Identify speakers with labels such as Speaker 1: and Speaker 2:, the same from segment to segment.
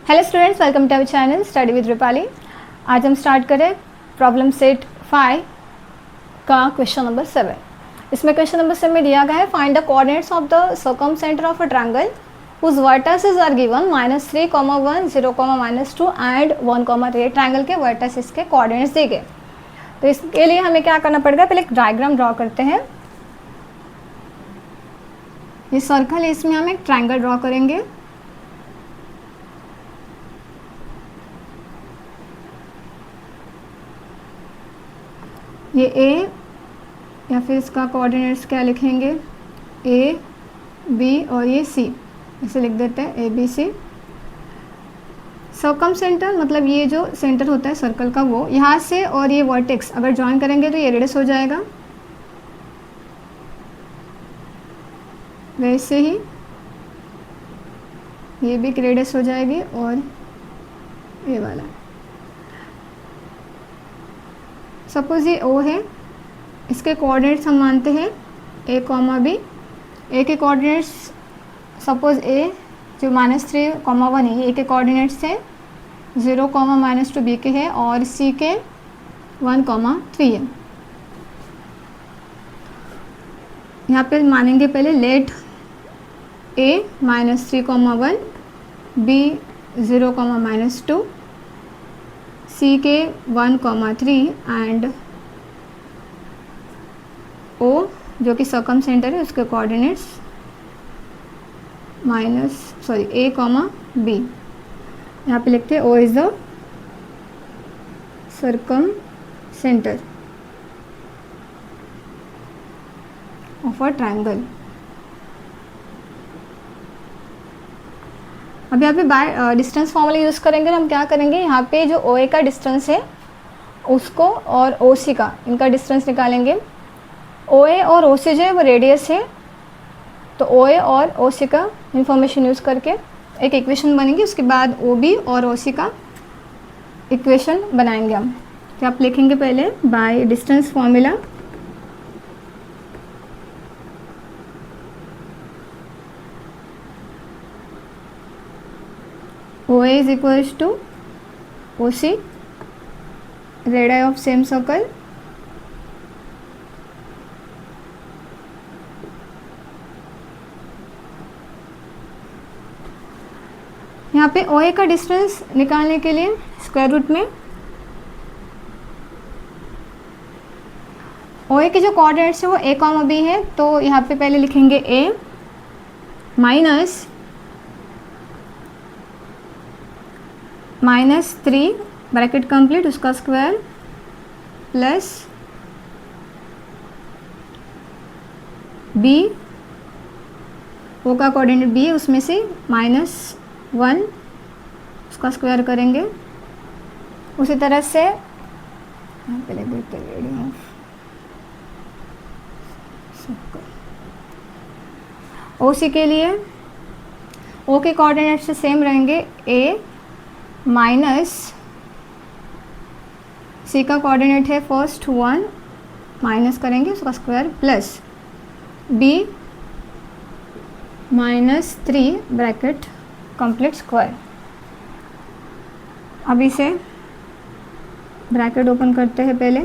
Speaker 1: Hello students, welcome to our channel study with Rupali. आज हम start करें प्रॉब्लम सेट 5 का क्वेश्चन नंबर 7। इसमें क्वेश्चन नंबर 7 में दिया गया है find the coordinates of the circumcentre of a triangle whose vertices are given -3, 1, 0, -2 and 1, 3। Triangle के वर्टिसेस के कोऑर्डिनेट्स दिए गए। तो इसके लिए हमें क्या करना पड़ेगा, पहले एक डायग्राम ड्रॉ करते हैं। ये सर्कल है, इसमें हम एक ट्रायंगल ड्रॉ करेंगे। ये ए या फिर इसका कोऑर्डिनेट्स क्या लिखेंगे, ए बी और ये सी, ऐसे लिख देते हैं A B C. Circumcentre मतलब ये जो सेंटर होता है सर्कल का, वो यहाँ से और ये वर्टेक्स अगर ज्वाइन करेंगे तो ये रेडियस हो जाएगा। वैसे ही ये भी रेडियस हो जाएगी और ये वाला। सपोज ये ओ है, इसके कोऑर्डिनेट्स हम मानते हैं ए कॉमा बी। ए के कोऑर्डिनेट्स सपोज ए जो -3, 1 है, ए के कोऑर्डिनेट्स है 0, -2 बी के है और सी के 1, 3 है। यहाँ पे मानेंगे पहले लेट ए -3, 1, बी 0, -2, सी के 1, 3 एंड ओ जो कि सर्कम सेंटर है उसके कोऑर्डिनेट्स ए बी। यहाँ पे लिखते हैं O is the circumcentre of a triangle. अब यहाँ पे बाय डिस्टेंस फॉर्मूला यूज़ करेंगे। हम क्या करेंगे, यहाँ पे जो ओ ए का डिस्टेंस है उसको और ओ सी का, इनका डिस्टेंस निकालेंगे। ओ ए और ओ सी जो है वो रेडियस है, तो ओ ए और ओ सी का इंफॉर्मेशन यूज़ करके एक इक्वेशन बनेगी। उसके बाद ओ बी और ओ सी का इक्वेशन बनाएंगे हम। तो आप लिखेंगे पहले bye distance formula OA is equals to OC, radii of same circle, यहाँ पे OA का डिस्टेंस निकालने के लिए स्क्वायर रूट में OA के जो कोऑर्डिनेट्स है वो A, B है, तो यहाँ पे पहले लिखेंगे A -3 ब्रैकेट कंप्लीट उसका स्क्वायर प्लस बी, ओ का कोऑर्डिनेट बी है उसमें से -1 उसका स्क्वायर करेंगे। उसी तरह से पहले देखते हैं ओ सी के लिए ओ के कोऑर्डिनेट से सेम रहेंगे। ए माइनस सी का कोऑर्डिनेट है फर्स्ट 1 माइनस करेंगे उसका square plus B -3 bracket complete square. अब इसे ब्रैकेट ओपन करते हैं। पहले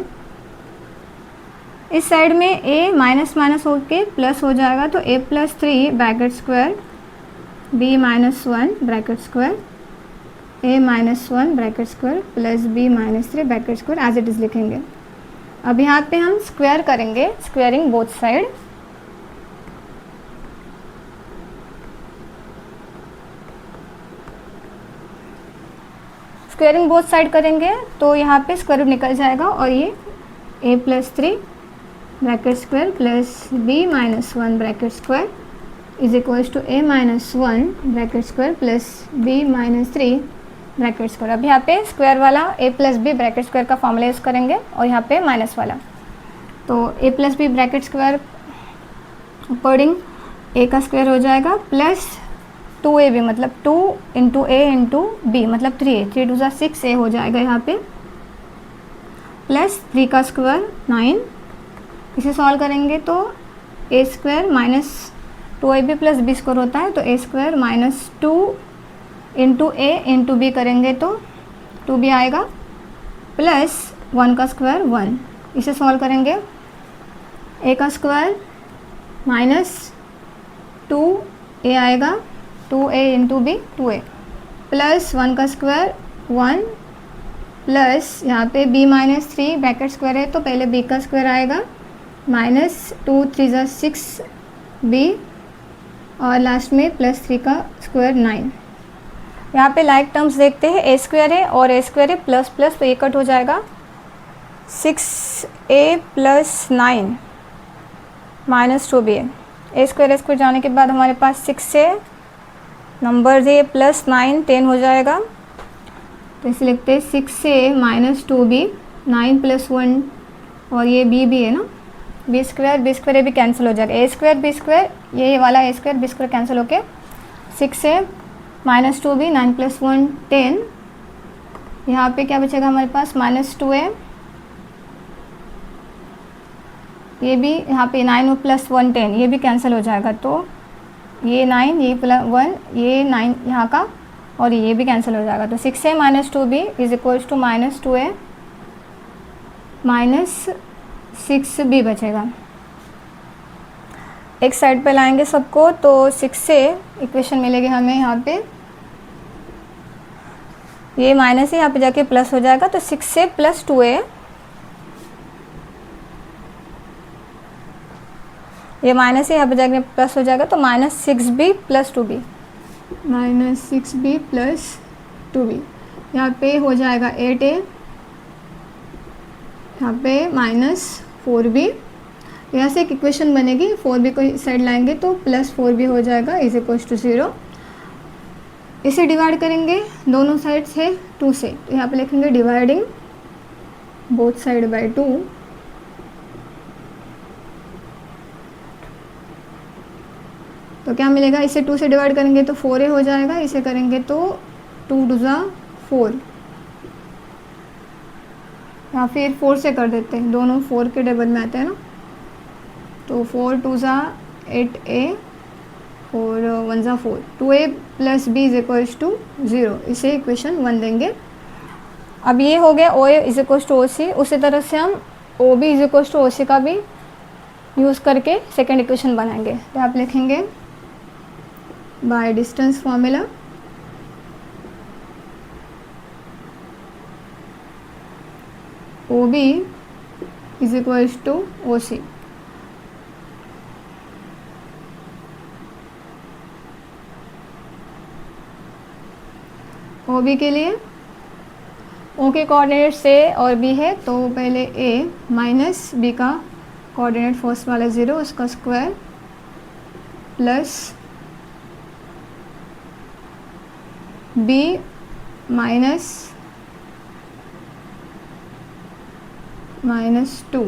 Speaker 1: इस साइड में ए माइनस होके प्लस हो जाएगा, तो a + 3 bracket square b -1 bracket square a -1 bracket square plus b -3 bracket square as it is लिखेंगे। अब यहाँ पे हम स्क्वायर करेंगे, squaring both side. Squaring both side करेंगे तो यहाँ पे स्क्वायर रूट निकल जाएगा और ये a + 3 bracket square plus b -1 bracket square is equals to a -1 bracket square plus b -3 bracket square. अब यहाँ पे स्क्वायर वाला a + b ब्रैकेट स्क्वायर का फॉर्मूला यूज़ करेंगे और यहाँ पे माइनस वाला, तो a + b bracket square according a का स्क्वायर हो जाएगा प्लस 2ab मतलब 2 × a × b मतलब 3a, 3 × 2 = 6a हो जाएगा यहाँ पे, प्लस 3 का स्क्वायर 9। इसे सॉल्व करेंगे तो a² -2ab + b² होता है, तो a² इंटू ए इंटू बी करेंगे तो 2b आएगा, प्लस 1 का स्क्वायर 1, इसे सॉल्व करेंगे, a का स्क्वायर माइनस 2a आएगा, 2a into B 2a, plus 1 का स्क्वायर 1, प्लस यहाँ पे b माइनस 3 ब्रैकेट स्क्वायर है तो पहले b का स्क्वायर आएगा, माइनस 2 3 ज़ा 6b, और लास्ट में प्लस 3 का स्क्वायर 9। यहाँ पे लाइक टर्म्स देखते हैं, ए स्क्वायर है और ए स्क्वायर है प्लस प्लस, तो ये कट हो जाएगा, 6a प्लस 9 माइनस 2b है। ए स्क्वायर जाने के बाद हमारे पास 6 है, नंबर है प्लस 9 10 हो जाएगा, तो इसे लिखते हैं 6a माइनस 2b, 9 प्लस 1, और ये b भी है ना, बी स्क्वायर ये भी कैंसिल हो जाएगा, ए स्क्वायर बी स्क्वायर, ये वाला ए स्क्वायर बी स्क्वायर कैंसिल होके 6a माइनस 2b, 9 प्लस 1 10, यहाँ पे क्या बचेगा हमारे पास माइनस 2a, ये भी यहाँ पे 9 प्लस 1 10, ये भी कैंसिल हो जाएगा, तो ये 9 ये प्लस 1 ये 9 यहाँ का, और ये भी कैंसिल हो जाएगा, तो 6a minus 2b is equals to minus 2a minus 6b बचेगा। एक साइड पे लाएंगे सबको, तो 6a इक्वेशन मिलेगी हमें यहाँ पे, ये माइनस है यहाँ पे जाके प्लस हो जाएगा, तो 6a प्लस 2a, ये माइनस है यहाँ पे जाके प्लस हो जाएगा, तो minus 6b plus 2b, minus 6b plus 2b, यहाँ पे हो जाएगा 8a, यहाँ पे माइनस 4b, यहाँ से एक इक्वेशन बनेगी, 4b को साइड लाएंगे तो प्लस 4b हो जाएगा इज इक्वल्स टू 0। इसे डिवाइड करेंगे दोनों साइड से 2 से, तो यहाँ पे लिखेंगे डिवाइडिंग बोथ साइड बाय 2, तो क्या मिलेगा, इसे 2 से डिवाइड करेंगे तो 4a हो जाएगा, इसे करेंगे तो 2 2 ज़ा 4, या फिर 4 से कर देते हैं, दोनों 4 के डबल में आते हैं ना, तो 4 2 ज़ा 8a, 4 1 ज़ा 4, 2a plus b is equals to 0, इसे इक्वेशन 1 देंगे। अब ये हो गया OA is equals to OC, उसी तरह से हम OB is equals to OC का भी यूज़ करके सेकेंड इक्वेशन बनाएंगे, तो आप लिखेंगे by distance formula OB is equals to OC, OB के लिए O के कोऑर्डिनेट से और B है, तो पहले A माइनस B का कोऑर्डिनेट फर्स्ट वाला 0, उसका स्क्वायर प्लस B माइनस 2,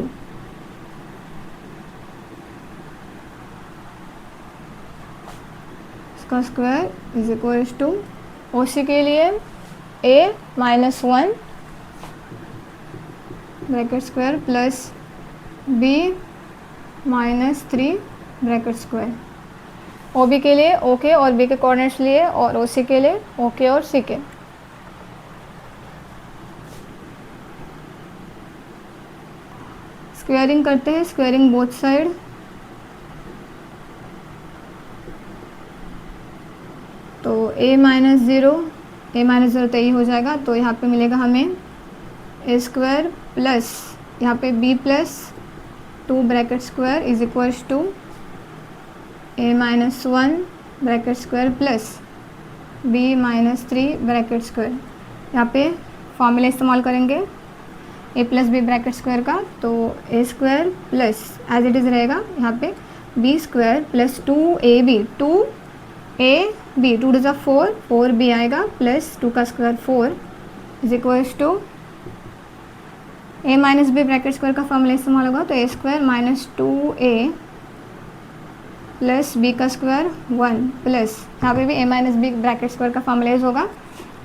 Speaker 1: इसका square is equals to OC के लिए A minus 1 bracket square plus B minus 3 bracket square, OB के लिए OK और B के कोऑर्डिनेट्स लिए, और OC के लिए OK और C के। स्क्वायरिंग करते हैं, स्क्वायरिंग बोथ साइड, तो a माइनस 0 तो यही हो जाएगा, तो यहाँ पे मिलेगा हमें a स्क्वायर प्लस यहाँ पे b plus 2 bracket square is equals to a minus 1 bracket square plus b minus 3 bracket square. यहाँ पे फॉर्मूला इस्तेमाल करेंगे a plus B bracket square का, तो a square plus as it is रहेगा यहाँ पे b square plus 2ab 2ab 2 to ज़ा 4 4b आएगा प्लस 2 का square 4 is equals to a minus B bracket square का फॉर्मूला इस्तेमाल होगा, तो a square minus 2a plus b का स्क्वायर 1 प्लस यहाँ पे भी a minus B bracket square का फॉर्मूला यूज होगा,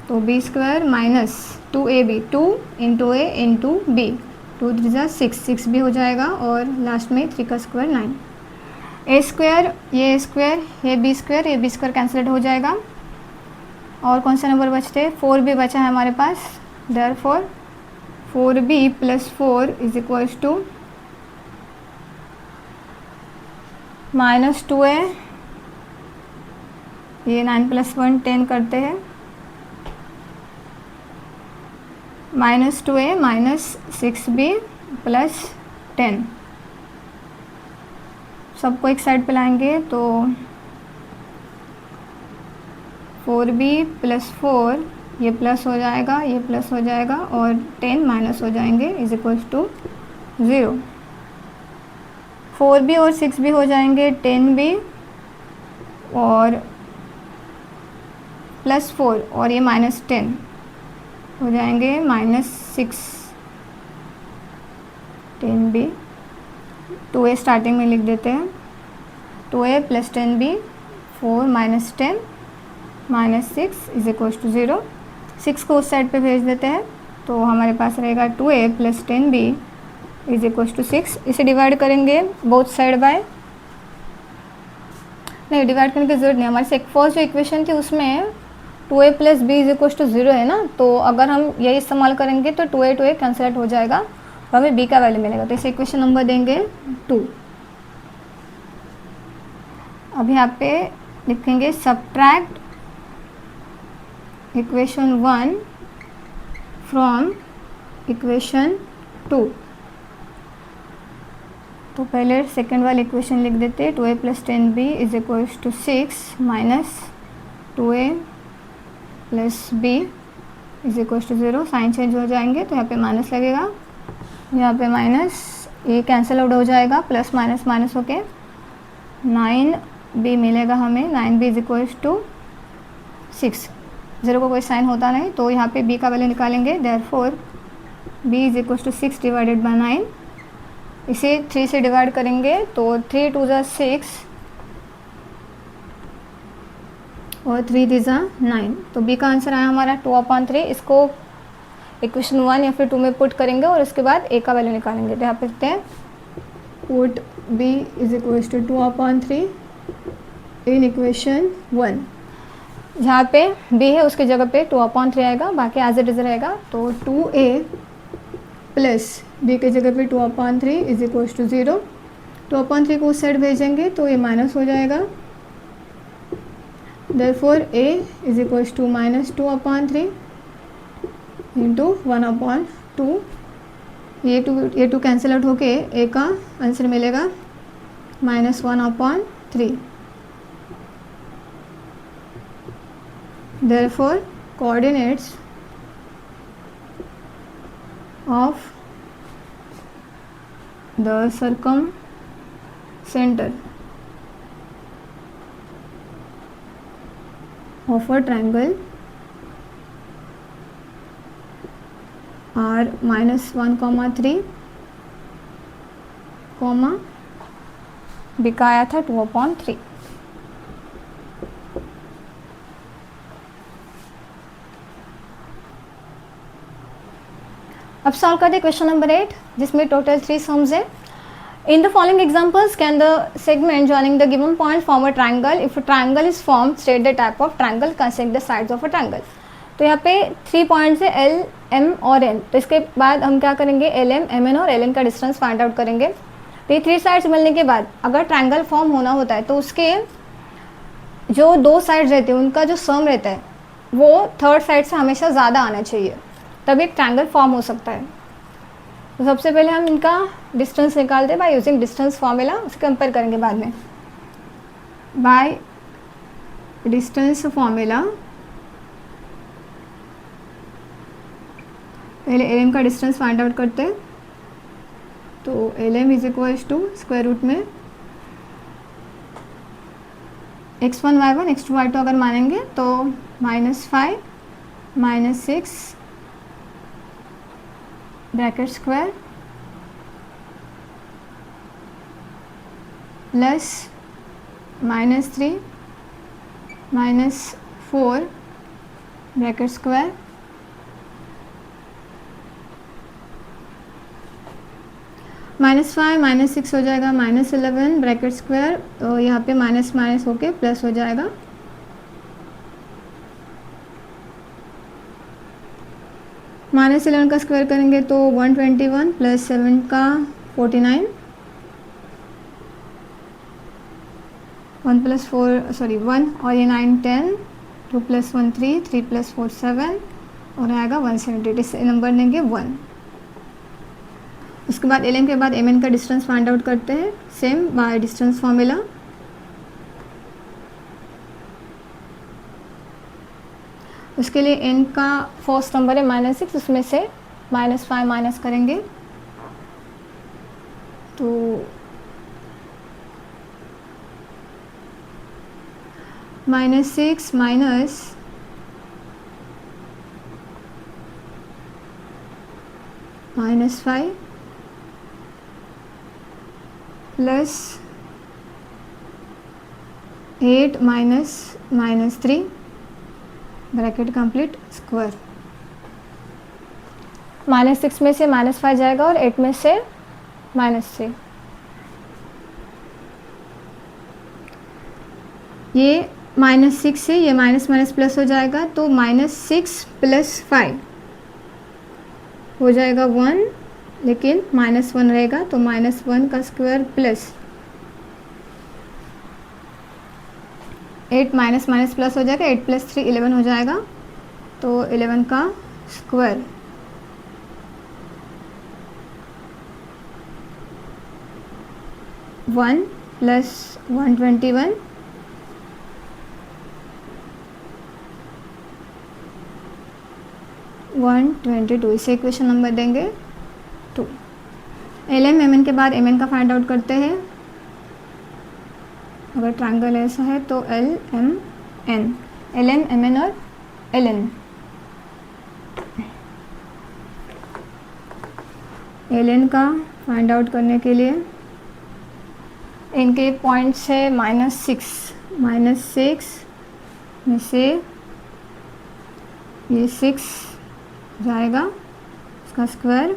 Speaker 1: तो b square minus 2ab 2 into a into b 2 3 ज़ा 6 भी हो जाएगा, और लास्ट में 3 का स्क्वायर 9, a स्क्वायर ये b स्क्वायर कैंसिलेट हो जाएगा, और कौन सा नंबर बचते? 4b बचा है हमारे पास। Therefore 4b plus 4 is equals to -2a, ये 9 + 1 10 करते हैं, -2a -6b प्लस 10, सबको एक साइड पे लाएंगे तो 4b प्लस 4, ये प्लस हो जाएगा, ये प्लस हो जाएगा और 10 माइनस हो जाएंगे इज इक्वल्स टू 0। 4b और 6b हो जाएंगे 10b और प्लस 4 और ये -10 हो जाएंगे -6 10b। 2a स्टार्टिंग में लिख देते हैं, 2a plus 10b 4 minus 10 -6 is equals to 0। 6 को उस साइड पे भेज देते हैं तो हमारे पास रहेगा 2a plus 10b is equals to 6। इसे डिवाइड करेंगे बोथ साइड बाय, नहीं डिवाइड करने की जरूरत नहीं, हमारी फर्स्ट जो इक्वेशन थी उसमें 2a plus b is equals to 0 है ना, तो अगर हम यही इस्तेमाल करेंगे तो 2a कैंसिल आउट हो जाएगा और हमें b का वैल्यू मिलेगा। तो इसे इक्वेशन नंबर देंगे 2। अब यहाँ पे लिखेंगे सब्ट्रैक्ट इक्वेशन 1 फ्रॉम इक्वेशन 2। तो पहले सेकेंड वाली इक्वेशन लिख देते हैं, 2a plus 10b is equals to 6 minus 2a plus b is equals to 0। Sign change हो जाएंगे तो यहाँ पे माइनस लगेगा, यहाँ पे माइनस, ये कैंसिल आउट हो जाएगा, प्लस माइनस माइनस होके 9b मिलेगा हमें, 9b इज इक्वल्स टू 6। 0 को कोई साइन होता नहीं तो यहाँ पे b का वैल्यू निकालेंगे। Therefore b is equals to 6 divided by 9। इसे 3 से डिवाइड करेंगे तो 3 2 ज़ा 6 और 3 3 ज़ा 9। तो b का आंसर आया हमारा 2/3। इसको इक्वेशन 1 या फिर 2 में पुट करेंगे और उसके बाद a का वैल्यू निकालेंगे। तो यहाँ पे लिखते हैं put b is equals to 2/3 in equation 1। जहाँ पे b है उसकी जगह पे 2/3 आएगा, बाकी एज इट इज रहेगा। तो 2a प्लस b की जगह पे 2/3 इज इक्वल्स टू 0। 2/3 को उस साइड भेजेंगे तो ये माइनस हो जाएगा। Therefore a is equals to -2/3 into 1/2। ये टू कैंसिल आउट होके a का आंसर मिलेगा -1/3। Therefore, coordinates of the circumcenter of a triangle are -1,3, b का आया था 2/3। अब सॉल्व करते हैं क्वेश्चन नंबर 8 जिसमें टोटल 3 सम्स है। In the following examples can the segment joining the given point form a triangle. If a triangle is formed state the type of triangle consider the sides of a triangle. तो यहाँ पे 3 points है L, M और N। तो इसके बाद हम क्या करेंगे, LM, MN और LN का डिस्टेंस फाइंड आउट करेंगे। तो ये 3 साइड्स मिलने के बाद अगर ट्रायंगल फॉर्म होना होता है तो उसके जो 2 साइड्स रहते हैं उनका जो सम रहता है वो थर्ड साइड से हमेशा ज़्यादा आना चाहिए, तभी एक ट्रायंगल फॉर्म हो सकता है। तो सबसे पहले हम इनका डिस्टेंस निकालते हैं बाय यूजिंग डिस्टेंस फॉर्मूला, उसे कंपेयर करेंगे बाद में। बाय डिस्टेंस फॉर्मूला पहले LM का डिस्टेंस फाइंड आउट करते हैं। तो LM is equals to square root में x1 y1 x2 y2 अगर मानेंगे तो -5 -6 bracket square plus -3 -4 bracket square -5 -6 हो जाएगा -11 ब्रैकेट स्क्वायर। तो यहाँ पे माइनस माइनस होके प्लस हो जाएगा -11 का स्क्वायर करेंगे तो 121 प्लस 7 का 49, 1 प्लस 4 सॉरी 1 और ये 9 10, 2 प्लस 1 3, 3 प्लस 4 7 और आएगा 170, इससे नंबर देंगे 1। उसके बाद ln के बाद mn का डिस्टेंस फाइंड आउट करते हैं, सेम बाय डिस्टेंस फॉर्मूला। उसके लिए n का फर्स्ट नंबर है -6, उसमें से -5 माइनस करेंगे तो -6 minus -5 plus 8 minus -3 bracket complete square. -6 में से -5 जाएगा और 8 में से -3। ये -6 से ये माइनस माइनस प्लस हो जाएगा तो -6 प्लस 5 हो जाएगा 1, लेकिन -1 रहेगा तो -1 का square plus 8 minus minus plus हो जाएगा, 8 प्लस 3 11 हो जाएगा तो 11 का स्क्वायर। वन प्लस 121 122, इसे इक्वेशन नंबर देंगे 2। ln mn के बाद mn का फाइंड आउट करते हैं। अगर ट्रायंगल ऐसा है तो ln mn और ln का फाइंड आउट करने के लिए इनके पॉइंट्स है -6 में से ये 6 जाएगा, उसका स्क्वायर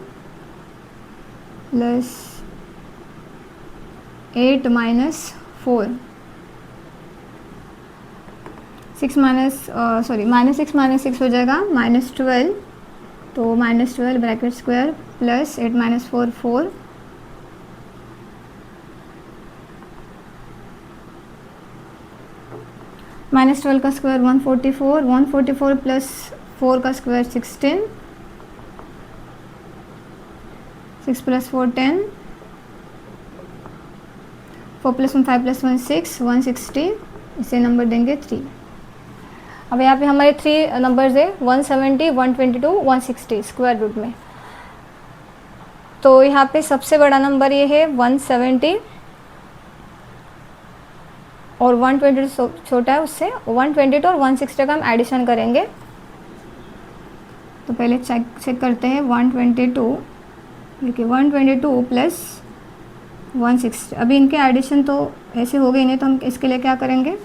Speaker 1: प्लस 8 माइनस 4, -6 माइनस 6 हो जाएगा -12, तो -12 ब्रैकेट स्क्वायर प्लस 8 माइनस 4 4, -12 का स्क्वायर 144, 144 प्लस 4 का स्क्वायर 16, 6 प्लस 4 10, 4 प्लस 1 5 प्लस 1 6, 160, इसे नंबर देंगे 3। अब यहाँ पे हमारे 3 नंबर्स है 170, 122, 160 स्क्वायर रूट में। तो यहाँ पे सबसे बड़ा नंबर ये है 170 और 122 छोटा है उससे, 122 और 160 का हम एडिशन करेंगे। तो पहले चेक करते हैं 122, देखिए 122 प्लस 160, अभी इनके एडिशन तो ऐसे हो गए नहीं, तो हम इसके लिए क्या करेंगे,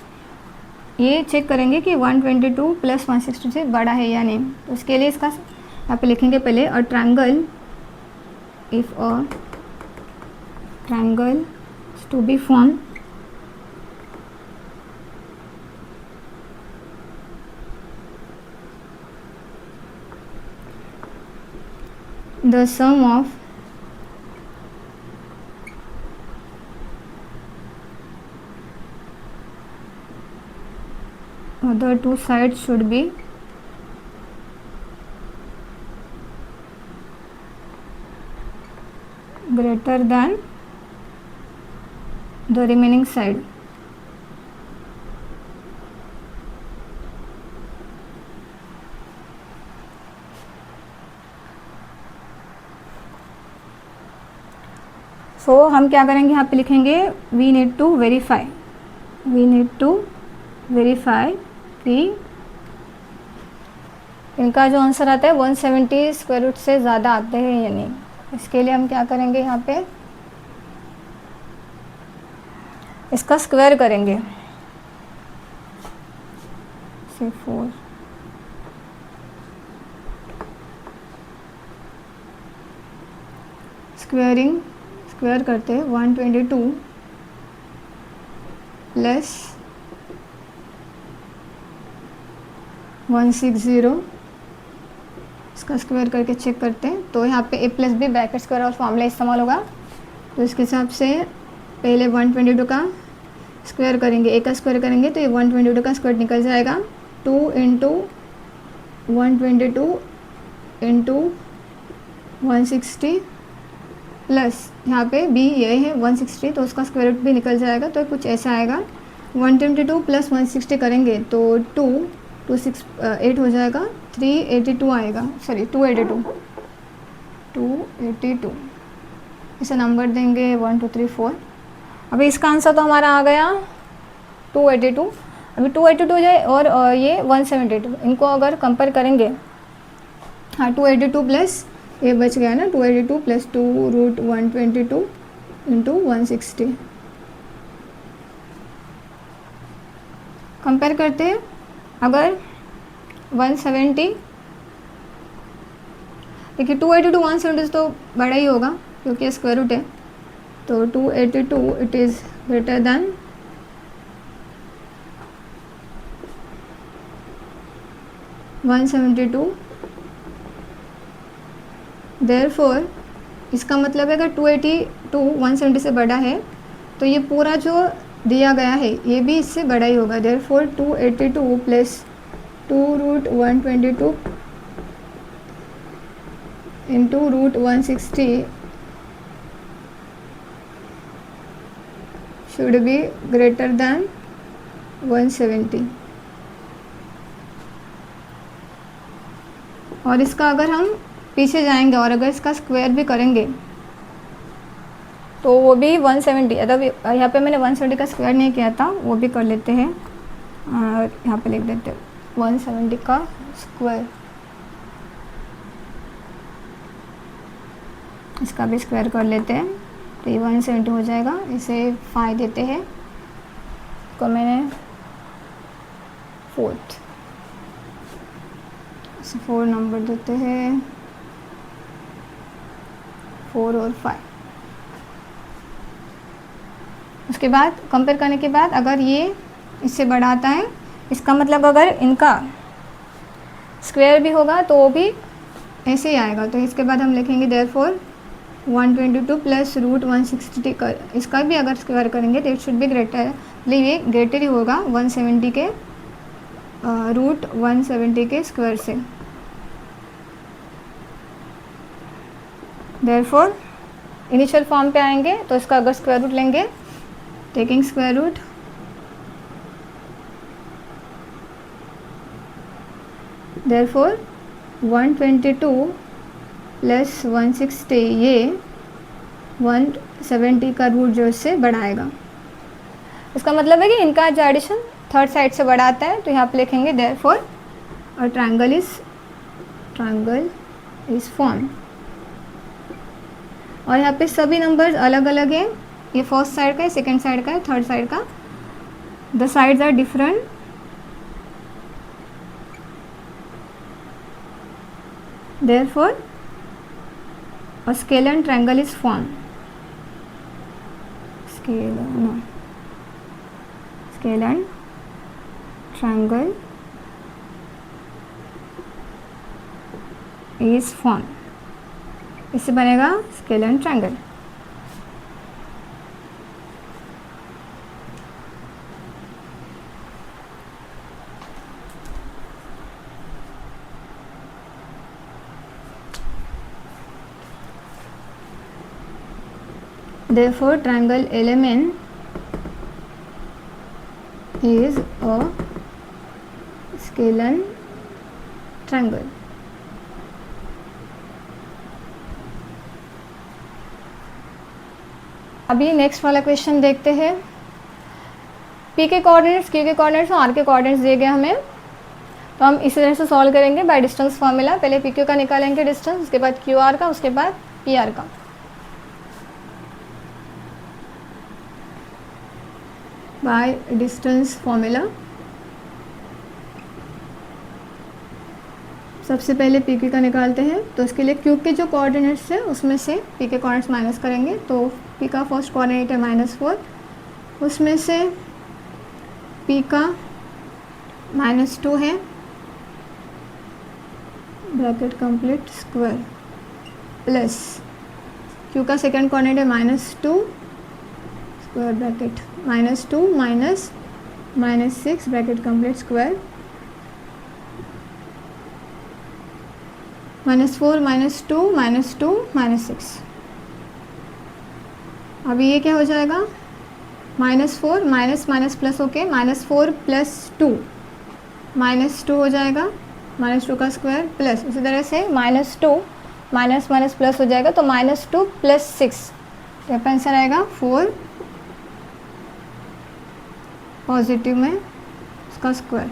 Speaker 1: ये चेक करेंगे कि 122 प्लस 160 से बड़ा है या नहीं। तो उसके लिए इसका यहाँ पे लिखेंगे पहले a triangle, if a triangle to be form the sum of other two sides should be greater than the remaining side. सो हम क्या करेंगे, यहाँ पे लिखेंगे वी नीड टू वेरीफाई कि इनका जो आंसर आता है 170 स्क्वायर रूट से ज़्यादा आते हैं या नहीं। इसके लिए हम क्या करेंगे, यहाँ पे इसका स्क्वायर करेंगे, से 4 स्क्वायर करते हैं 122 प्लस 160 इसका स्क्वायर करके चेक करते हैं। तो यहाँ पे a plus B bracket square और फॉर्मूला इस्तेमाल होगा। तो इसके हिसाब से पहले 122 का स्क्वायर करेंगे, a का स्क्वायर करेंगे तो ये 122 का स्क्वायर निकल जाएगा। 2 इंटू 122 इंटू 160 प्लस यहाँ पे b ये है 160, तो उसका स्क्वायर रूट भी निकल जाएगा। तो कुछ ऐसा आएगा। 122 प्लस 160 करेंगे तो 8 हो जाएगा, 382 आएगा, सॉरी 282 इसे नंबर देंगे 1 2 3 4। अभी इसका आंसर तो हमारा आ गया 282। अभी 282 हो जाए और ये 172, इनको अगर कंपेयर करेंगे, हाँ 282 प्लस ये बच गया ना, 282 प्लस 2 रूट 122 इंटू 160 कंपेयर करते हैं। अगर 170, देखिए 282 170 तो बड़ा ही होगा क्योंकि स्क्वायर रूट है। तो 282 it is greater than 172। Therefore इसका मतलब है अगर 282 170 से बड़ा है तो ये पूरा जो दिया गया है ये भी इससे बड़ा ही होगा। Therefore 282 plus 2 root 122 into root 160 should be greater than 170। और इसका अगर हम पीछे जाएंगे और अगर इसका स्क्वायर भी करेंगे तो वो भी 170, अगर यहाँ पे मैंने 170 का स्क्वायर नहीं किया था, वो भी कर लेते हैं। और यहाँ पे लिख देते हैं 170 का स्क्वायर, इसका भी स्क्वायर कर लेते हैं तो ये 170 हो जाएगा। इसे 5 देते हैं, को मैंने 4th, इसे 4 नंबर देते हैं, 4 और 5। उसके बाद कंपेयर करने के बाद अगर ये इससे बड़ा आता है, इसका मतलब अगर इनका स्क्वायर भी होगा तो वो भी ऐसे ही आएगा। तो इसके बाद हम लिखेंगे देयरफॉर 122 प्लस रूट 160 का, इसका भी अगर स्क्वायर करेंगे तो इट शुड बी ग्रेटर, मतलब ये ग्रेटर ही होगा 170 के रूट 170 के स्क्वायर से। देयरफॉर इनिशियल फॉर्म पे आएंगे तो इसका अगर स्क्वायर रूट लेंगे, taking square root, therefore 122 plus 160 ये 170 का रूट जो इससे बढ़ाएगा। इसका मतलब है कि इनका जो एडिशन थर्ड साइड से बड़ा आता है। तो यहाँ पे लिखेंगे देयरफॉर और ट्रायंगल इज फॉर्म। और यहाँ पे सभी नंबर्स अलग अलग हैं, ये फर्स्ट साइड का है, सेकेंड साइड का है, थर्ड साइड का, the sides are different. Therefore a scalar triangle is formed. Scalar triangle is formed. इससे बनेगा scalar triangle. Therefore, triangle element is a scalar triangle. अभी नेक्स्ट वाला क्वेश्चन देखते हैं। पी के कोऑर्डिनेट्स, क्यू के कोऑर्डिनेट्स और आर के कोऑर्डिनेट्स दिए गए हमें, तो हम इसी तरह से सॉल्व करेंगे बाय डिस्टेंस फॉर्मूला। पहले पी क्यू का निकालेंगे डिस्टेंस, उसके बाद क्यू आर का, उसके बाद पी आर का। बाय डिस्टेंस फॉर्मूला सबसे पहले पी क्यू का निकालते हैं। तो इसके लिए क्यू के जो कोऑर्डिनेट्स है उसमें से पी के कोऑर्डिनेट्स माइनस करेंगे। तो पी का फर्स्ट कोऑर्डिनेट है -4, उसमें से पी का -2 है, bracket complete square plus Q का सेकेंड कोऑर्डिनेट है -2 square bracket -2 minus -6 bracket complete square -4 -2 -2 -6। अभी ये क्या हो जाएगा, -4 माइनस माइनस प्लस होके -4 + 2 -2 हो जाएगा, -2 का स्क्वायर प्लस इसी तरह से -2 माइनस माइनस प्लस हो जाएगा तो -2 + 6, तो यहाँ पर आंसर आएगा 4 पॉजिटिव में उसका स्क्वायर।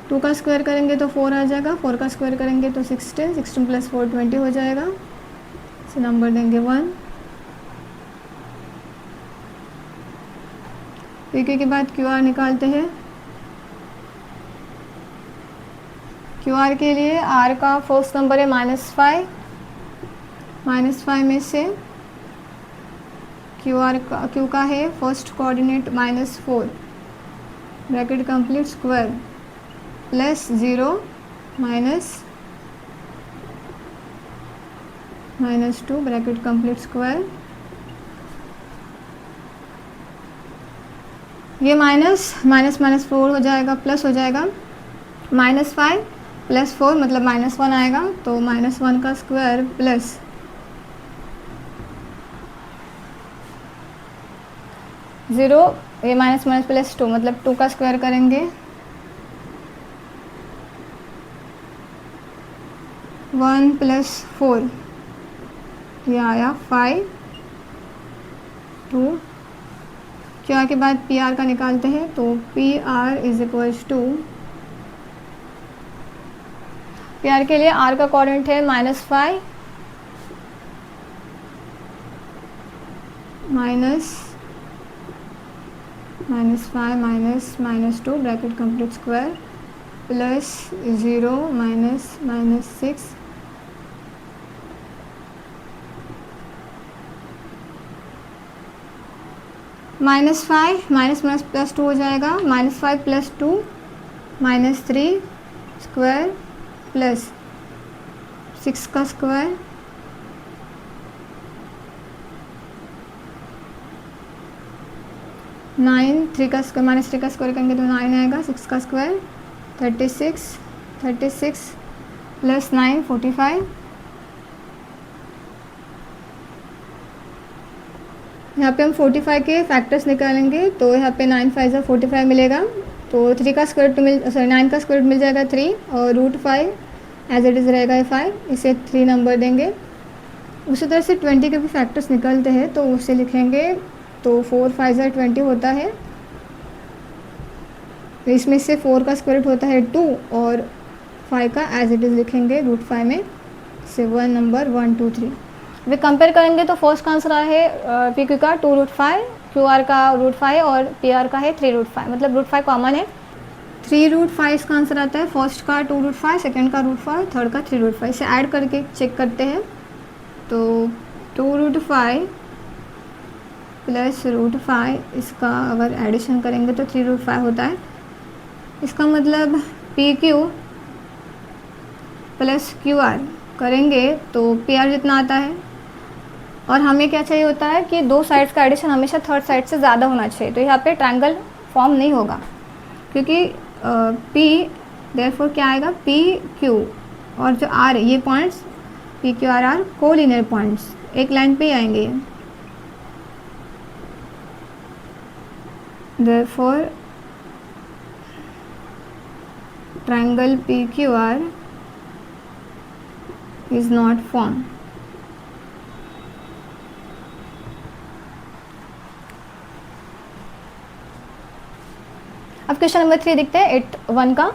Speaker 1: टू का स्क्वायर करेंगे तो 4 आ जाएगा, 4 का स्क्वायर करेंगे तो 16, 16 + 4 20 हो जाएगा, इसे नंबर देंगे 1। पीके के बाद क्यू आर निकालते हैं। क्यू आर के लिए आर का फर्स्ट नंबर है -5, -5 में से क्यू का है first coordinate -4 bracket complete square plus 0 -2 bracket complete square, ये माइनस माइनस 4 हो जाएगा प्लस हो जाएगा, -5 + 4 मतलब -1 आएगा, तो -1 का स्क्वायर प्लस 0, ये माइनस + 2 मतलब 2 का स्क्वायर करेंगे, 1 + 4 ये आया 5 2। क्यू आर के बाद पी आर का निकालते हैं, तो पी आर के लिए आर का कोऑर्डिनेट है -5 -2 bracket complete square plus 0 -6 -5 minus plus 2 हो जाएगा, -5 + 2 -3 स्क्वायर प्लस 6 का स्क्वायर, -3 का स्क्वायर करेंगे तो 9 आएगा, 6 का स्क्वायर 36 + 9 45। यहाँ पे हम 45 के फैक्टर्स निकालेंगे, तो यहाँ पे 9 5 45 मिलेगा, तो 3 का स्क्वायर रूट 9 का स्क्वायर रूट मिल जाएगा 3 और √5 एज इट इज़ रहेगा 5, इसे 3 नंबर देंगे। उसी तरह से 20 के भी फैक्टर्स निकलते हैं, तो उसे लिखेंगे, तो 4 5 20 होता है, तो इसमें से 4 का स्क्वायर रूट होता है 2 और 5 का एज इट इज़ लिखेंगे √5 में, से 1 नंबर 1 2 3। वे कंपेयर करेंगे तो फर्स्ट का आंसर आया है पी क्यू का 2√5, क्यू आर का √5 और पी आर का है 3√5, मतलब √5 कॉमन है, 3√5 इसका आंसर आता है। फर्स्ट का 2√5, सेकेंड का √5, थर्ड का 3√5, इसे ऐड करके चेक करते हैं, तो 2√5 + √5 इसका अगर एडिशन करेंगे तो 3√5 होता है। इसका मतलब P Q plus Q R करेंगे तो पी आर जितना आता है, और हमें क्या चाहिए होता है कि दो साइड्स का एडिशन हमेशा थर्ड साइड से ज़्यादा होना चाहिए, तो यहाँ पे ट्रायंगल फॉर्म नहीं होगा, क्योंकि पी देयरफॉर क्या आएगा, पी क्यू और जो आर है, ये points P Q R are collinear points एक लाइन पे ही आएंगे, therefore triangle P Q R is not formed। अब क्वेश्चन नंबर 3 देखते हैं 8.1 का।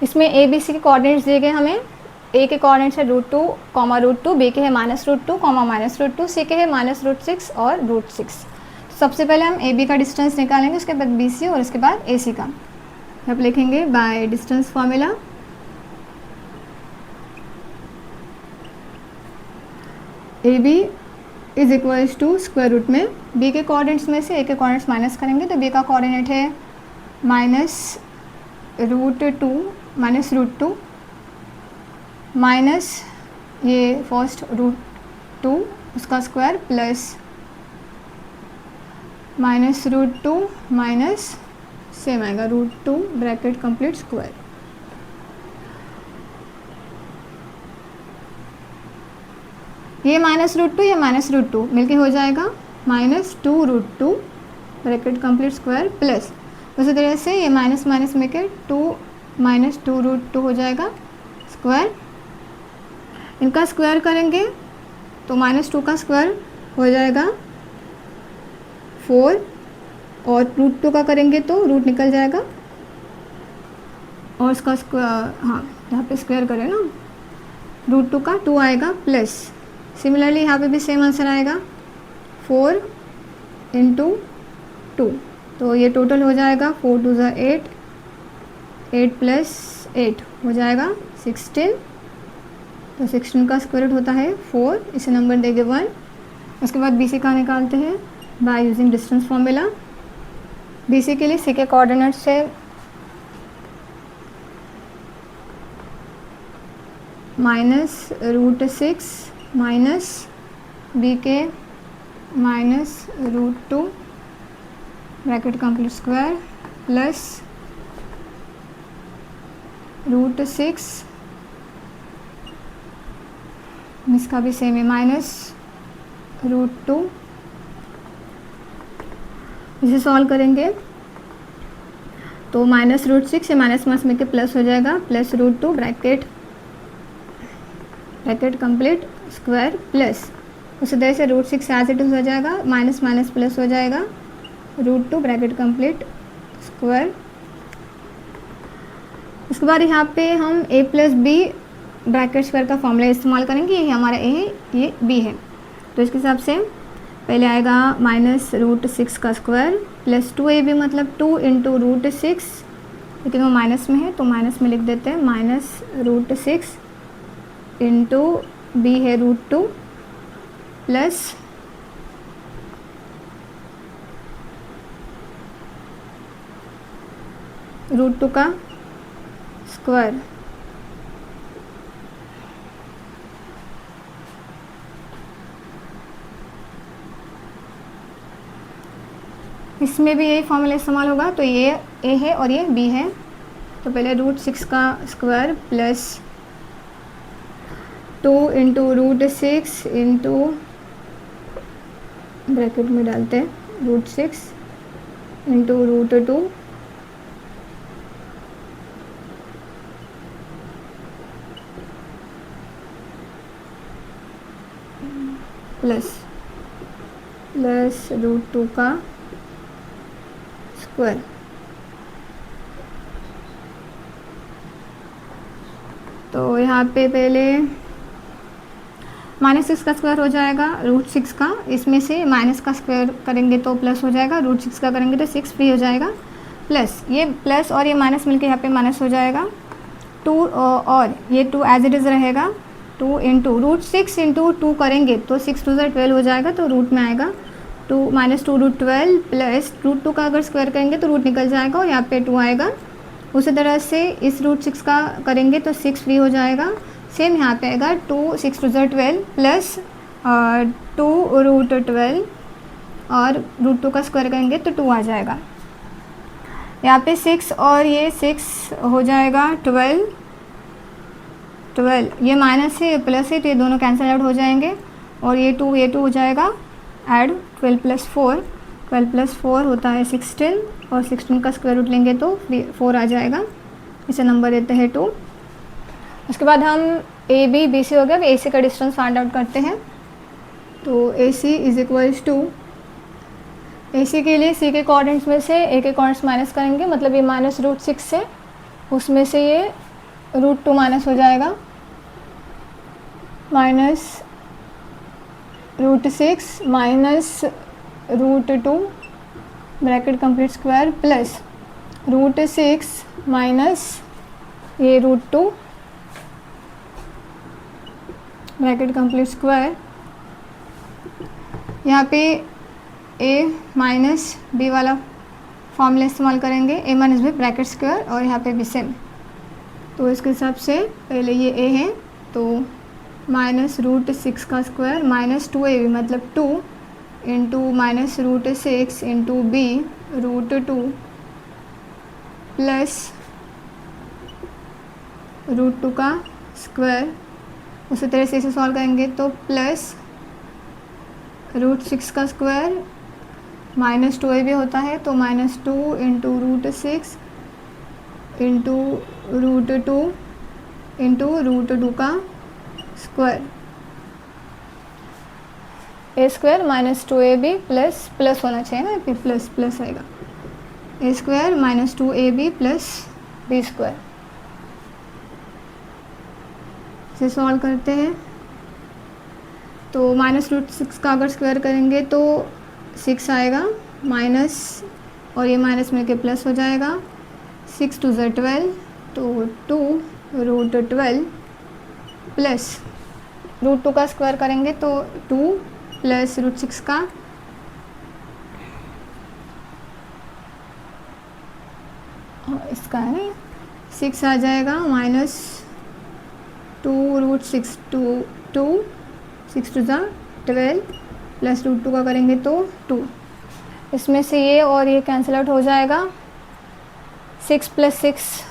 Speaker 1: इसमें ए बी सी के कोऑर्डिनेट्स दिए गए हमें। ए के कोऑर्डिनेट्स है √2, √2, बी के है -√2, -√2, सी के है -√6 और √6। सबसे पहले हम ए बी का डिस्टेंस निकालेंगे, उसके बाद बी सी और उसके बाद ए सी का। अब लिखेंगे by distance formula, A B is equals to square root में बी के कोऑर्डिनेट्स में से ए के कोऑर्डिनेट्स माइनस करेंगे, तो बी का कोऑर्डिनेट है माइनस रूट टू माइनस ये फर्स्ट रूट 2 उसका square plus minus root 2 minus same आएगा रूट 2 ब्रैकेट कंप्लीट स्क्वायर। ये माइनस रूट 2 या माइनस रूट 2 मिलके हो जाएगा minus 2 root 2 bracket complete square plus उसी तरह से ये माइनस माइनस में के 2 माइनस 2 रूट 2 हो जाएगा स्क्वायर। इनका स्क्वायर करेंगे तो माइनस 2 का स्क्वायर हो जाएगा 4 और रूट 2 का करेंगे तो रूट निकल जाएगा और इसका स्क्वायर, हाँ यहाँ पे स्क्वायर करें ना, रूट 2 का 2 आएगा प्लस सिमिलरली यहाँ पे भी सेम आंसर आएगा 4 इंटू 2, तो ये टोटल हो जाएगा 4 2 ज़ा 8, 8 प्लस 8 हो जाएगा 16, तो 16 का स्क्वायर रूट होता है 4, इसे नंबर देंगे 1। उसके बाद BC का निकालते हैं by using distance formula. BC के लिए C के कोऑर्डिनेट से माइनस रूट 6 माइनस B के minus root 2 bracket complete square plus root 6, इसका भी सेम है माइनस रूट 2। इसे सॉल्व करेंगे तो माइनस रूट 6 से माइनस माइनस में के प्लस हो जाएगा plus root 2 bracket complete square plus उसी तरह से रूट 6 एज इट इज हो जाएगा माइनस माइनस प्लस हो जाएगा रूट 2 ब्रैकेट कंप्लीट स्क्वायर। उसके बाद यहाँ पे हम a plus B bracket square का फॉर्मूला इस्तेमाल करेंगे। ये हमारा a है, ये b है, तो इसके हिसाब से पहले आएगा माइनस रूट 6 का स्क्वायर प्लस 2ab मतलब 2 इंटू रूट 6, लेकिन वो माइनस में है तो माइनस में लिख देते हैं माइनस रूट 6 इंटू b है रूट 2 प्लस रूट 2 का स्क्वायर इसमें भी यही फॉर्मूला इस्तेमाल होगा, तो ये a है और ये b है, तो पहले रूट 6 का square plus 2 into root 6 into bracket में डालते हैं root 6 into root 2 plus root 2 का स्क्वायर। तो यहाँ पे पहले माइनस 6 का स्क्वायर हो जाएगा रूट 6 का, इसमें से माइनस का स्क्वायर करेंगे तो प्लस हो जाएगा, रूट 6 का करेंगे तो 6 फ्री हो जाएगा प्लस ये प्लस और ये माइनस मिलके यहाँ पे माइनस हो जाएगा 2 और ये 2 एज इट इज़ रहेगा 2 इंटू रूट 6 इंटू 2 करेंगे तो 6 2 12 हो जाएगा, तो रूट में आएगा 2 माइनस 2 रूट 12 प्लस रूट 2 का अगर स्क्वायर करेंगे तो रूट निकल जाएगा और यहाँ पे 2 आएगा। उसी तरह से इस रूट 6 का करेंगे तो 6 फ्री हो जाएगा, सेम यहाँ पे आएगा 2 6 2 12 प्लस 2 रूट 12 और रूट 2 का स्क्वायर करेंगे तो 2 आ जाएगा। यहाँ पे 6 और ये 6 हो जाएगा 12 ये माइनस है प्लस है तो ये दोनों कैंसिल आउट हो जाएंगे और ये 2 हो जाएगा ऐड 12 प्लस 4 होता है 16 और 16 का स्क्वायर रूट लेंगे तो 4 आ जाएगा, इसे नंबर देते हैं 2। उसके बाद हम ए बी बी सी हो गया, अब ए सी का डिस्टेंस फाइंड आउट करते हैं। तो ए सी इज इक्वल्स टू, ए सी के लिए सी के कोऑर्डिनेट्स में से ए के कोऑर्डिनेट्स माइनस करेंगे, मतलब ये माइनस रूट 6 से उसमें से ये रूट 2 माइनस हो जाएगा, minus root 6 minus root 2 bracket complete square plus root 6 minus ये रूट 2 ब्रैकेट कंप्लीट स्क्वायर। यहाँ पे a माइनस बी वाला फॉर्मूला इस्तेमाल करेंगे, A minus B bracket square और यहाँ पे भी सेम। तो इसके हिसाब से पहले ये ए है तो -√6 का स्क्वायर -2ab मतलब 2 इंटू -√6 इंटू बी √2 प्लस √2 का स्क्वायर। उसी तरह से इसे सॉल्व करेंगे तो प्लस √6 का स्क्वायर -2ab होता है तो -2 इंटू √6 इंटू √2 इंटू √2 का स्क्वायर। ए स्क्वायर -2ab प्लस होना चाहिए ना, फिर प्लस आएगा। A square -2ab plus B square. इसे सॉल्व करते हैं तो -√6 का अगर स्क्वायर करेंगे तो 6 आएगा माइनस और ये माइनस में के प्लस हो जाएगा। 6 2 ज़ा 12 तो 2√12 प्लस √2 का स्क्वायर करेंगे तो 2 प्लस √6 का इसका है ना 6 आ जाएगा माइनस 2√6 2 6 2 ज़ा 12 प्लस √2 का करेंगे तो 2। इसमें से ये और ये कैंसिल आउट हो जाएगा। 6 + 6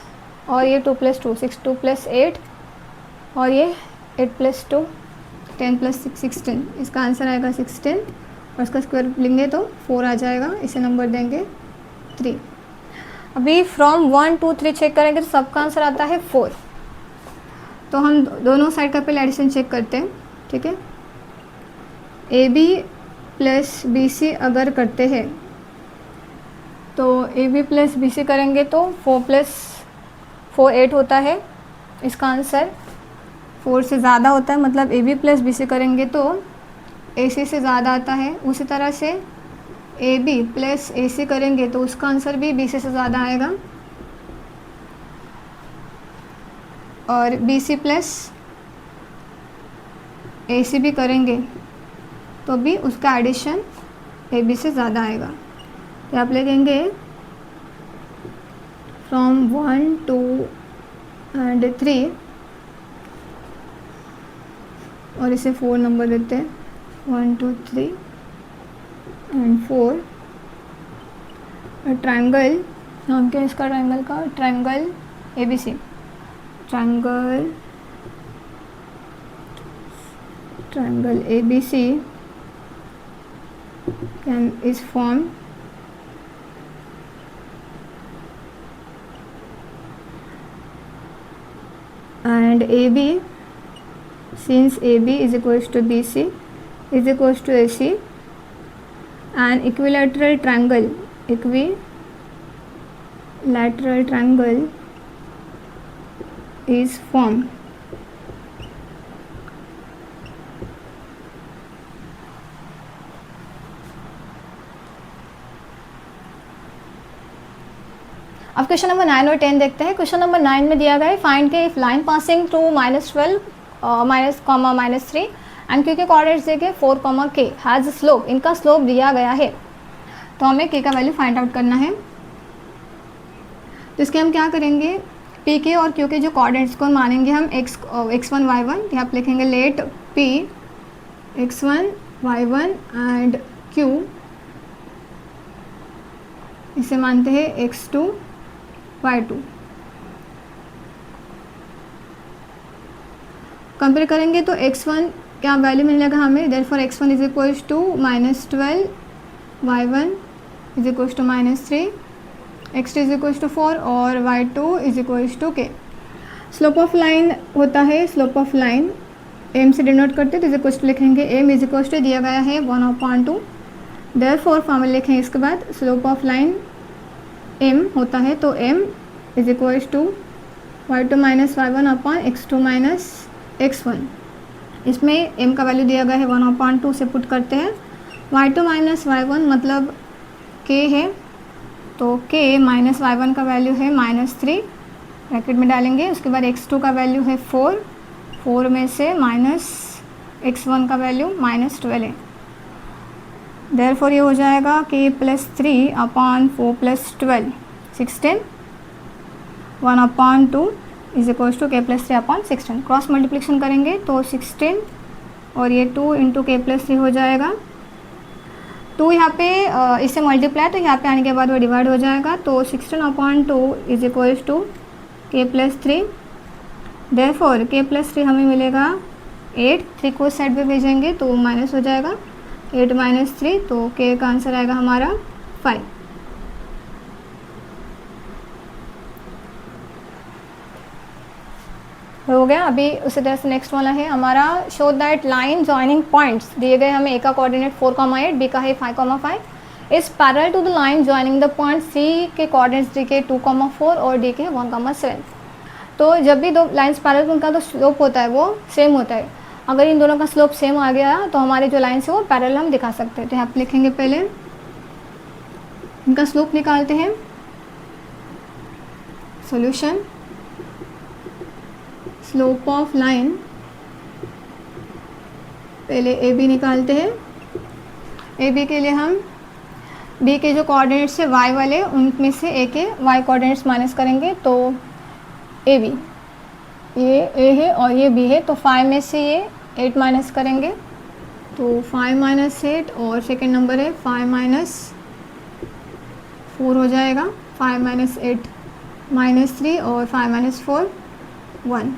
Speaker 1: और ये 2 + 2 6 2 + 8 और ये 8 + 2 10 + 6 16। इसका आंसर आएगा 16 और इसका स्क्वायर लेंगे तो 4 आ जाएगा। इसे नंबर देंगे 3। अभी फ्रॉम 1 2 3 चेक करेंगे तो सबका आंसर आता है 4। तो हम दोनों साइड का पहले एडिशन चेक करते हैं, ठीक है। AB + BC अगर करते हैं तो AB + BC करेंगे तो 4 + 4 8 होता है। इसका आंसर 4 से ज़्यादा होता है, मतलब AB + BC करेंगे तो AC से ज़्यादा आता है। उसी तरह से AB + AC करेंगे तो उसका आंसर भी BC से ज़्यादा आएगा। और BC + AC भी करेंगे तो भी उसका एडिशन AB से ज़्यादा आएगा। तो आप लिखेंगे फ्रॉम 1 2 एंड 3 और इसे 4 नंबर देते हैं 1 2 3 एंड 4। ट्रायंगल नाम क्या है इसका, ट्रायंगल का triangle ABC। Triangle ABC is formed and AB, since AB is equals to BC is equals to AC, an equilateral triangle is formed. अब क्वेश्चन नंबर 9 और 10 देखते हैं। क्वेश्चन नंबर 9 में दिया गया है फाइंड के if line passing through -12 -3 and के कोऑर्डिनेट्स देके 4 k हैज स्लोप। इनका स्लोप दिया गया है तो हमें k का वैल्यू फाइंड आउट करना है। तो इसके हम क्या करेंगे, पी के और क्यू के जो कोऑर्डिनेट्स को मानेंगे हम x1 y1। यहाँ पे लिखेंगे late p x1 y1 and q, इसे मानते हैं x2 y2। कंपेयर करेंगे तो x1 क्या वैल्यू मिलेगा हमें, therefore x1 is equals to -12 y1 is equals to -3 x2 is equals to 4 और y2 is equals to k। Slope of line होता है, स्लोप ऑफ लाइन m से डिनोट करते हैं तो इज इक्वल्स टू लिखेंगे m इज इक्वल्स टू दिया गया है 1/2। देयरफॉर फॉर्मूला लिखेंगे इसके बाद स्लोप ऑफ लाइन m होता है तो m is equals to y2 - y1 upon x2 - x1। इसमें m का वैल्यू दिया गया है 1/2 से पुट करते हैं। y2 - y1 मतलब k है तो k - y1 का वैल्यू है -3 ब्रैकेट में डालेंगे। उसके बाद x2 का वैल्यू है 4 में से -x1 का वैल्यू -12 है। देयरफॉर ये हो जाएगा k plus 3 upon 4 plus 12 16 1 upon 2 is equals to k plus 3 upon 16। Cross multiplication करेंगे तो 16 और ये 2 इंटू के प्लस 3 हो जाएगा। 2 यहाँ पे इससे मल्टीप्लाई तो यहाँ पे आने के बाद वो डिवाइड हो जाएगा, तो 16 upon 2 is equals to k plus 3। Therefore k plus 3 हमें मिलेगा 8, 3 को साइड पे भेजेंगे तो माइनस हो जाएगा 8 माइनस 3, तो k का आंसर आएगा हमारा 5। हो गया। अभी उसी तरह से नेक्स्ट वाला है हमारा, show that line joining points दिए गए हमें, a का कोऑर्डिनेट 4,8, b का है 5,5 is parallel to the line joining the point c के कोऑर्डिनेट्स d के 2,4 और d के 1,7। तो जब भी दो लाइन्स पैरेलल उनका तो स्लोप होता है वो सेम होता है। अगर इन दोनों का स्लोप सेम आ गया तो हमारे जो लाइन्स है वो पैरेलल हम दिखा सकते हैं। तो यहाँ पे लिखेंगे, पहले इनका स्लोप निकालते हैं। सॉल्यूशन, स्लोप ऑफ लाइन, पहले ए बी निकालते हैं। ए बी के लिए हम बी के जो कोऑर्डिनेट्स है वाई वाले, उनमें से ए के वाई कोऑर्डिनेट्स माइनस करेंगे तो ए बी, ये ए है और ये बी है, तो 5 में से ये 8 माइनस करेंगे तो 5 माइनस 8 और सेकेंड नंबर है 5 माइनस 4 हो जाएगा। 5 माइनस 8 माइनस 3 और 5 माइनस 4 1।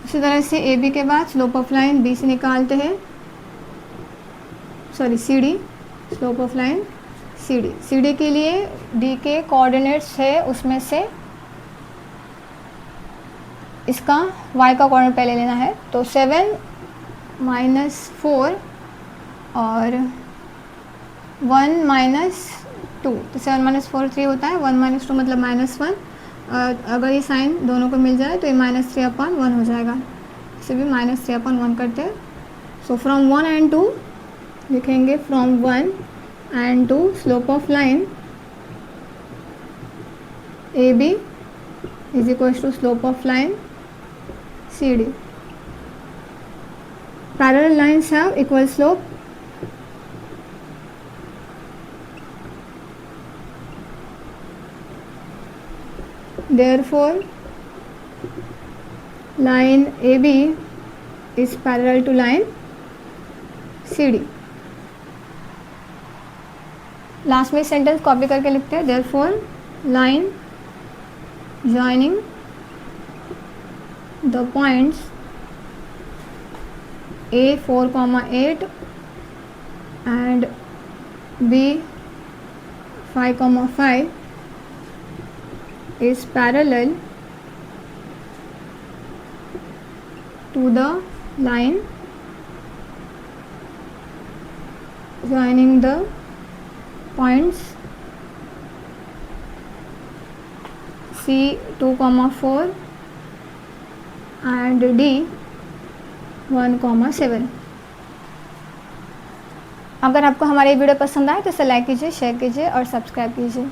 Speaker 1: इसी तरह से ए बी के बाद स्लोप ऑफ लाइन बी से निकालते हैं, sorry C D, slope of line C D. C D के लिए डी के कोऑर्डिनेट्स है उसमें से इसका y का कोऑर्डिनेट पहले लेना है, तो 7 माइनस 4 और 1 माइनस 2, तो 7 माइनस 4 3 होता है, 1 माइनस 2 मतलब माइनस 1। अगर ये साइन दोनों को मिल जाए तो ये माइनस 3 अपॉन 1 हो जाएगा, इसे भी माइनस 3 अपॉन 1 करते हैं। सो फ्रॉम 1 एंड 2 लिखेंगे, from 1 and 2 slope of line A B is equals to slope of line CD. Parallel lines have equal slope. Therefore, line AB is parallel to line CD. Last में sentence copy करके लिखते हैं, therefore line joining the points A 4,8 and B 5,5 is parallel to the line joining the points C 2,4 and D 1,7। अगर आपको हमारी video पसंद आए तो इसे लाइक कीजिए, शेयर कीजिए और सब्सक्राइब कीजिए।